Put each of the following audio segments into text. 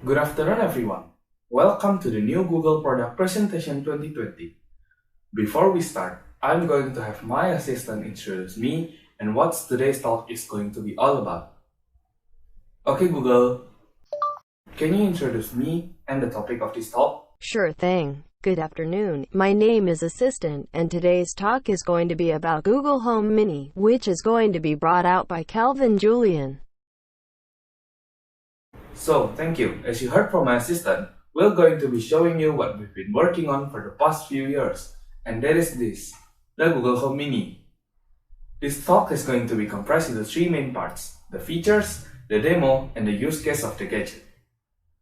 Good afternoon, everyone. Welcome to the new Google Product Presentation 2020. Before we start, I'm going to have my assistant introduce me and what today's talk is going to be all about. Okay, Google, can you introduce me and the topic of this talk? Sure thing. Good afternoon. My name is Assistant, and today's talk is going to be about Google Home Mini, which is going to be brought out by Kelvin Julian. So, thank you. As you heard from my assistant, we're going to be showing you what we've been working on for the past few years, and that is this, the Google Home Mini. This talk is going to be compressed into three main parts: the features, the demo, and the use case of the gadget.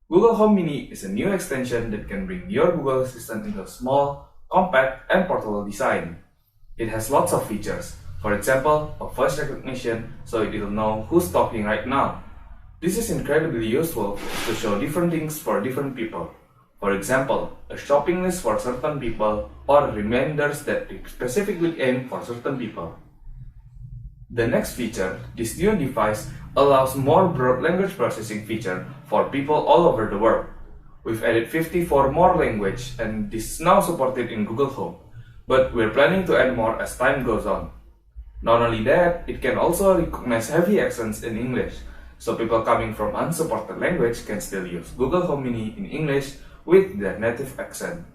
Google Home Mini is a new extension that can bring your Google Assistant into a small, compact, and portable design. It has lots of features, for example, a voice recognition so it will know who's talking right now. This is incredibly useful to show different things for different people. For example, a shopping list for certain people or reminders that specifically aim for certain people. The next feature, this new device allows more broad language processing feature for people all over the world. We've added 54 more languages and this is now supported in Google Home, but we're planning to add more as time goes on. Not only that, it can also recognize heavy accents in English, so people coming from unsupported language can still use Google Home Mini in English with their native accent.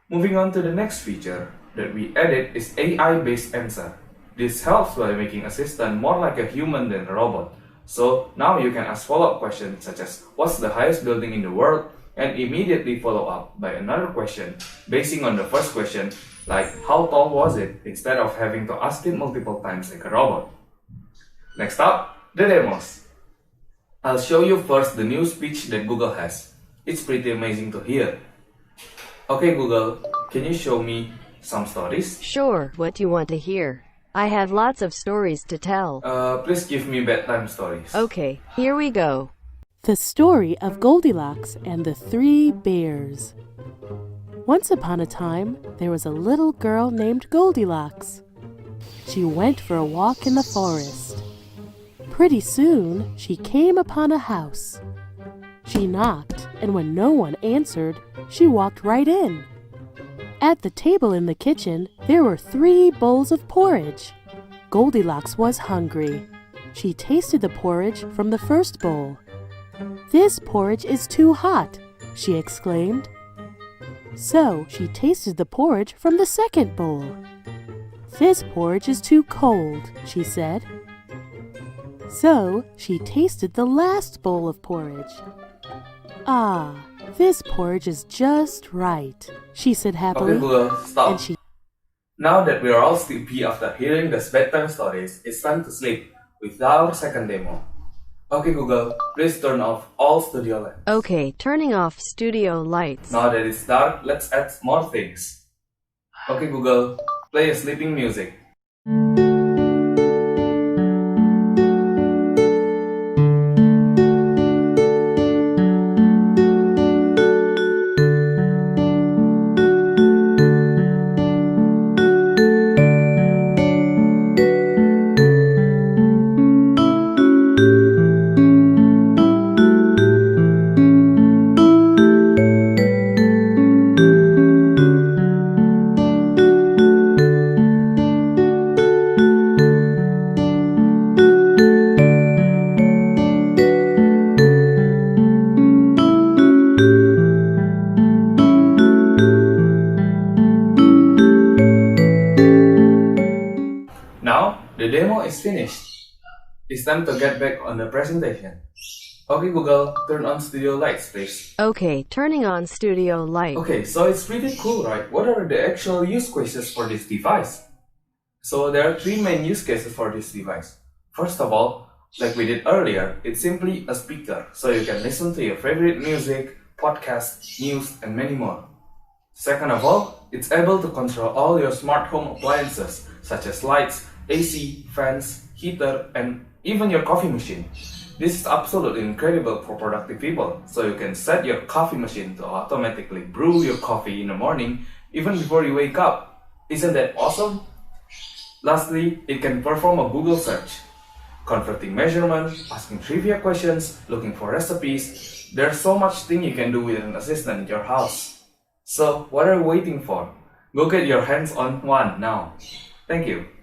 Moving on to the next feature that we added is AI-based answer. This helps by making Assistant more like a human than a robot. So now you can ask follow-up questions such as what's the highest building in the world, and immediately follow up by another question basing on the first question, like how tall was it, instead of having to ask it multiple times like a robot. Next up, the demos. I'll show you first the new speech that Google has. It's pretty amazing to hear. Okay Google, can you show me some stories? Sure, what do you want to hear? I have lots of stories to tell. Please give me bedtime stories. Okay, here we go. The story of Goldilocks and the Three Bears. Once upon a time, there was a little girl named Goldilocks. She went for a walk in the forest. Pretty soon, she came upon a house. She knocked, and when no one answered, she walked right in. At the table in the kitchen, there were 3 bowls of porridge. Goldilocks was hungry. She tasted the porridge from the first bowl. "This porridge is too hot," she exclaimed. So she tasted the porridge from the second bowl. "This porridge is too cold," she said. So she tasted the last bowl of porridge. "Ah, this porridge is just right," she said happily. Okay Google, stop. And she Now that we are all sleepy after hearing the bedtime stories, it's time to sleep with our second demo. Okay Google, please turn off all studio lights. Okay, turning off studio lights. Now that it's dark, let's add more things. Okay Google, play a sleeping music. Now, the demo is finished. It's time to get back on the presentation. Okay Google, turn on studio lights please. Okay, turning on studio lights. Okay, so it's pretty cool, right? What are the actual use cases for this device? So there are 3 main use cases for this device. First of all, like we did earlier, it's simply a speaker, so you can listen to your favorite music, podcasts, news, and many more. Second of all, it's able to control all your smart home appliances, such as lights, AC, fans, heater, and even your coffee machine. This is absolutely incredible for productive people, so you can set your coffee machine to automatically brew your coffee in the morning even before you wake up. Isn't that awesome? Lastly, it can perform a Google search. converting measurement, asking trivia questions, looking for recipes. There's so much thing you can do with an assistant in your house. So what are you waiting for? Go get your hands on one now. Thank you.